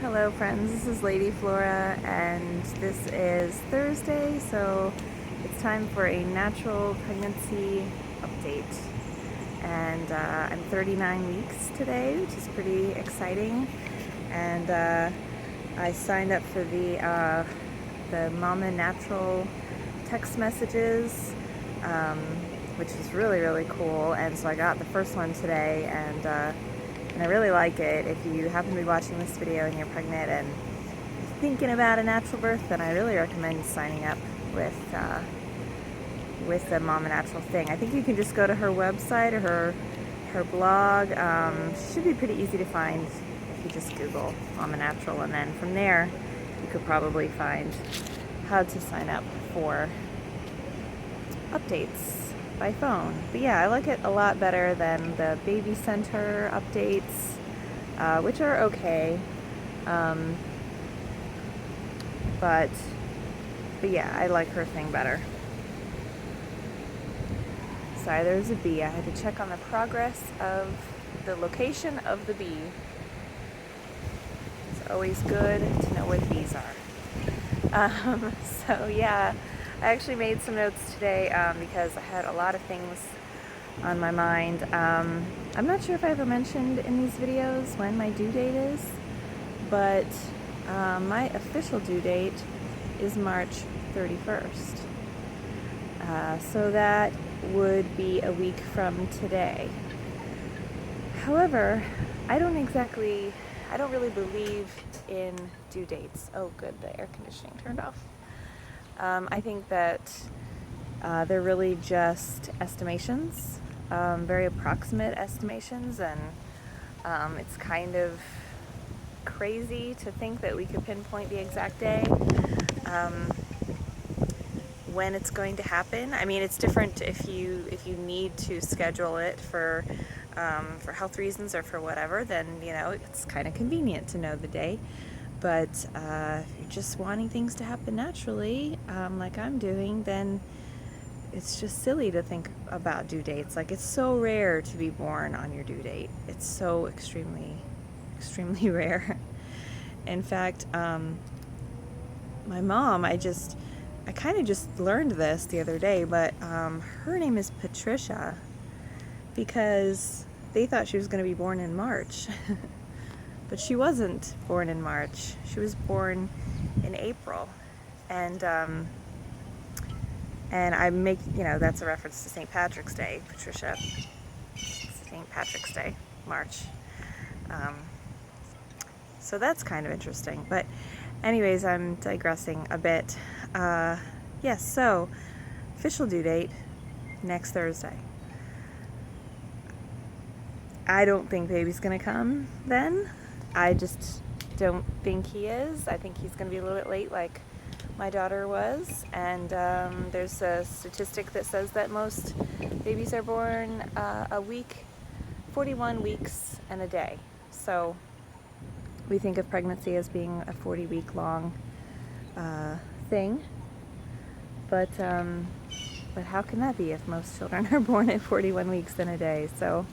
Hello friends, this is Lady Flora and this is Thursday, so it's time for a natural pregnancy update. And I'm 39 weeks today, which is pretty exciting. And I signed up for the Mama Natural text messages, which is really cool. And so I got the first one today, and I really like it. If you happen to be watching this video and you're pregnant and thinking about a natural birth, then I really recommend signing up with the Mama Natural thing. I think you can just go to her website or her blog. She should be pretty easy to find if you just Google Mama Natural, and then from there you could probably find how to sign up for updates by phone. But yeah, I like it a lot better than the baby center updates, which are okay. But yeah, I like her thing better. Sorry, there's a bee. I had to check on the progress of the location of the bee. It's always good to know where the bees are. So yeah, I actually made some notes today because I had a lot of things on my mind. I'm not sure if I ever mentioned in these videos when my due date is, but my official due date is March 31st. So that would be a week from today. However, I don't really believe in due dates. Oh good, the air conditioning turned off. I think that they're really just estimations, very approximate estimations, and it's kind of crazy to think that we could pinpoint the exact day when it's going to happen. I mean, it's different if you need to schedule it for health reasons or for whatever, then it's kind of convenient to know the day. But if you're just wanting things to happen naturally, like I'm doing, then it's just silly to think about due dates. Like, it's so rare to be born on your due date. It's so extremely rare. In fact, my mom, I kind of just learned this the other day, but her name is Patricia because they thought she was going to be born in March. But she wasn't born in March. She was born in April. And I make, that's a reference to St. Patrick's Day, Patricia. St. Patrick's Day, March. So that's kind of interesting. But anyways, I'm digressing a bit. Yes, so official due date next Thursday. I don't think baby's gonna come then. I just don't think he is. I think he's going to be a little bit late like my daughter was. And there's a statistic that says that most babies are born a week, 41 weeks and a day. So we think of pregnancy as being a 40-week long thing. But how can that be if most children are born at 41 weeks and a day? So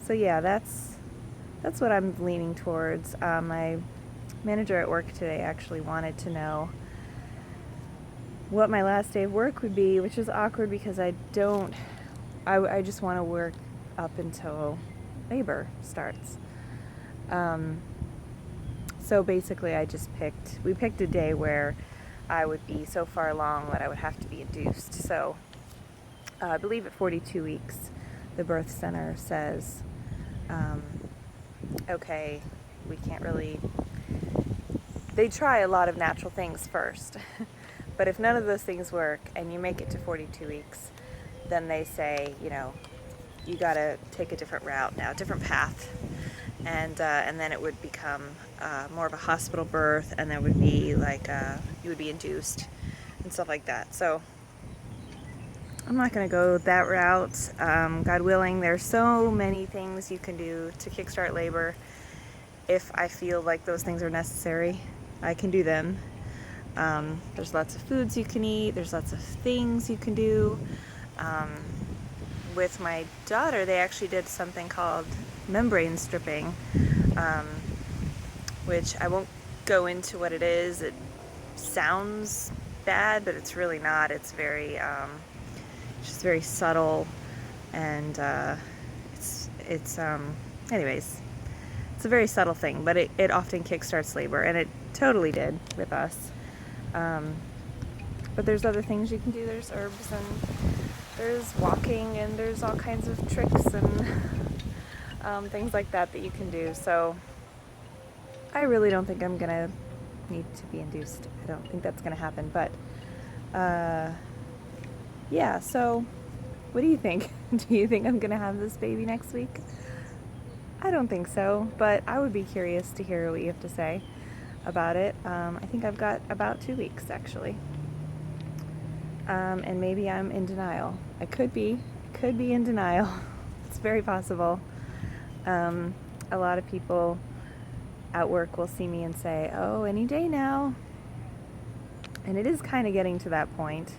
yeah, that's what I'm leaning towards. My manager at work today actually wanted to know what my last day of work would be, which is awkward because I just want to work up until labor starts. So basically we picked a day where I would be so far along that I would have to be induced. So I believe at 42 weeks, the birth center says, okay, we can't really, they try a lot of natural things first, but if none of those things work and you make it to 42 weeks, then they say, you gotta take a different route now, a different path, and then it would become more of a hospital birth, and there would be like, you would be induced and stuff like that. So I'm not going to go that route. God willing, there's so many things you can do to kickstart labor. If I feel like those things are necessary, I can do them. There's lots of foods you can eat. There's lots of things you can do. With my daughter, they actually did something called membrane stripping, which I won't go into what it is. It sounds bad, but it's really not. It's just very subtle, and anyways, it's a very subtle thing, but it often kickstarts labor, and it totally did with us. But there's other things you can do. There's herbs, and there's walking, and there's all kinds of tricks and things like that you can do. So I really don't think I'm gonna need to be induced. I don't think that's gonna happen. But yeah. So what do you think? Do you think I'm gonna have this baby next week? I don't think so, but I would be curious to hear what you have to say about it. I think I've got about 2 weeks, actually. And maybe I'm in denial. I could be in denial. It's very possible. A lot of people at work will see me and say, oh, any day now. And it is kind of getting to that point.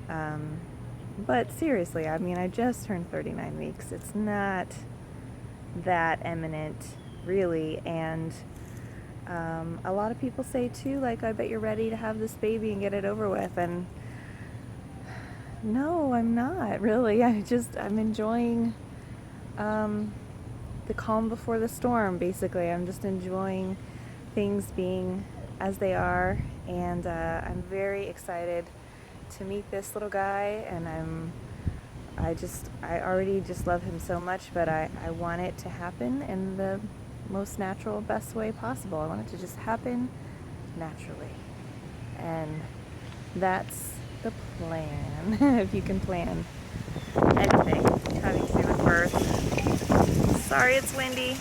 But seriously, I mean, I just turned 39 weeks. It's not that imminent, really. And a lot of people say too, like, I bet you're ready to have this baby and get it over with. And no, I'm not really. I'm enjoying the calm before the storm, basically. I'm just enjoying things being as they are, and I'm very excited to meet this little guy, and I already just love him so much, but I want it to happen in the most natural, best way possible. I want it to just happen naturally, and that's the plan. If you can plan anything having to do with birth. Sorry, it's windy.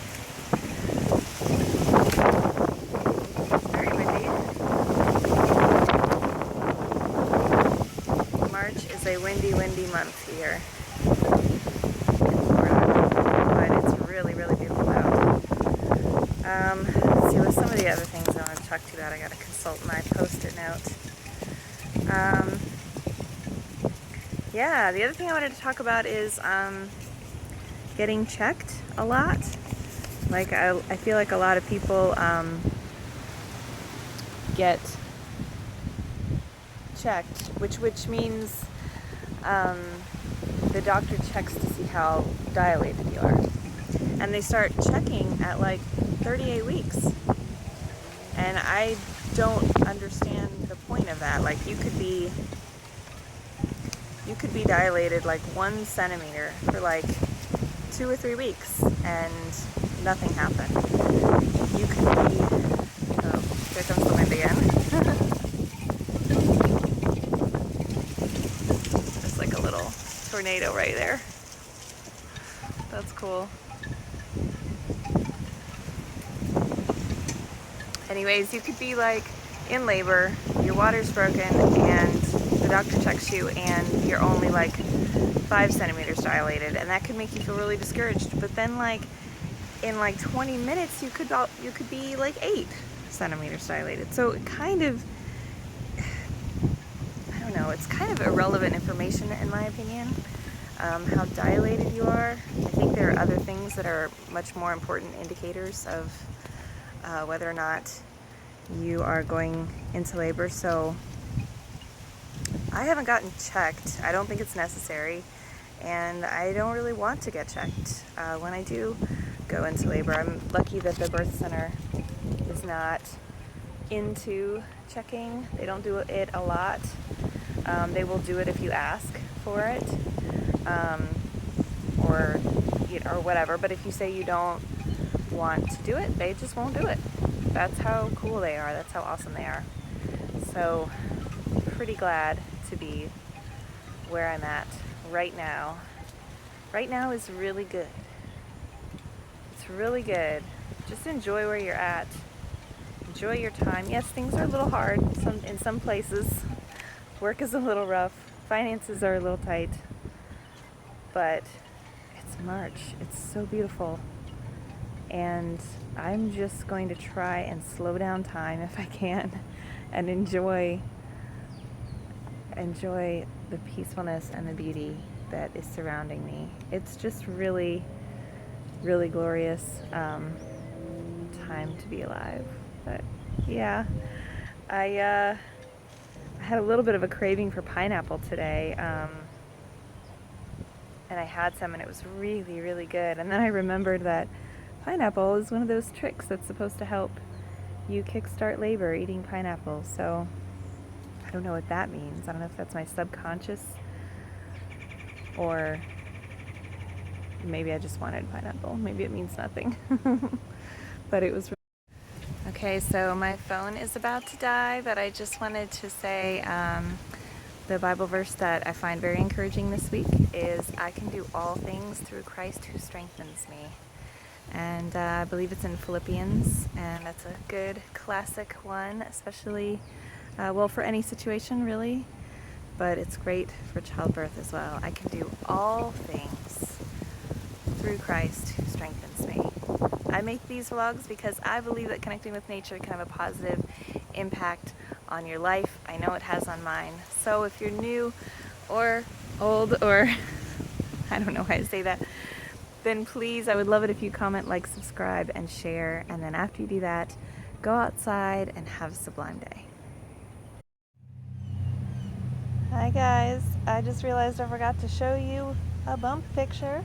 Very windy. March is a windy month here in Florida, but it's really, really beautiful out. Let's see, what some of the other things I want to talk to you about. I got to consult my post-it note. Yeah, the other thing I wanted to talk about is getting checked a lot. Like, I feel like a lot of people get checked, which means the doctor checks to see how dilated you are. And they start checking at like 38 weeks. And I don't understand the point of that. Like, you could be dilated like 1 centimeter for like 2 or 3 weeks and nothing happened. You could be, oh, here comes the wind again. There's like a little tornado right there. That's cool. Anyways, you could be like in labor, your water's broken, and the doctor checks you and you're only like 5 centimeters dilated, and that could make you feel really discouraged. But then, like, in like 20 minutes you could be like 8 centimeters dilated. So it kind of, I don't know, it's kind of irrelevant information in my opinion, how dilated you are. I think there are other things that are much more important indicators of whether or not you are going into labor. So I haven't gotten checked. I don't think it's necessary, and I don't really want to get checked when I do go into labor. I'm lucky that the birth center is not into checking. They don't do it a lot. They will do it if you ask for it, or whatever. But if you say you don't want to do it, they just won't do it. That's how cool they are. That's how awesome they are. So pretty glad to be where I'm at right now. Right now is really good. It's really good. Just enjoy where you're at. Enjoy your time. Yes, things are a little hard in some places. Work is a little rough. Finances are a little tight. But it's March. It's so beautiful. And I'm just going to try and slow down time if I can and enjoy the peacefulness and the beauty that is surrounding me. It's just really, really glorious. time to be alive. But yeah, I had a little bit of a craving for pineapple today, and I had some and it was really, really good. And then I remembered that pineapple is one of those tricks that's supposed to help you kickstart labor, eating pineapple. So I don't know what that means. I don't know if that's my subconscious, or maybe I just wanted pineapple. Maybe it means nothing. But it was okay. So my phone is about to die, but I just wanted to say the Bible verse that I find very encouraging this week is, I can do all things through Christ who strengthens me. And I believe it's in Philippians, and that's a good classic one, especially, well, for any situation really, but it's great for childbirth as well. I can do all things through Christ who strengthens me. I make these vlogs because I believe that connecting with nature can have a positive impact on your life. I know it has on mine. So if you're new or old, or I don't know how to say that, then please, I would love it if you comment, like, subscribe, and share. And then after you do that, go outside and have a sublime day. Hi guys, I just realized I forgot to show you a bump picture.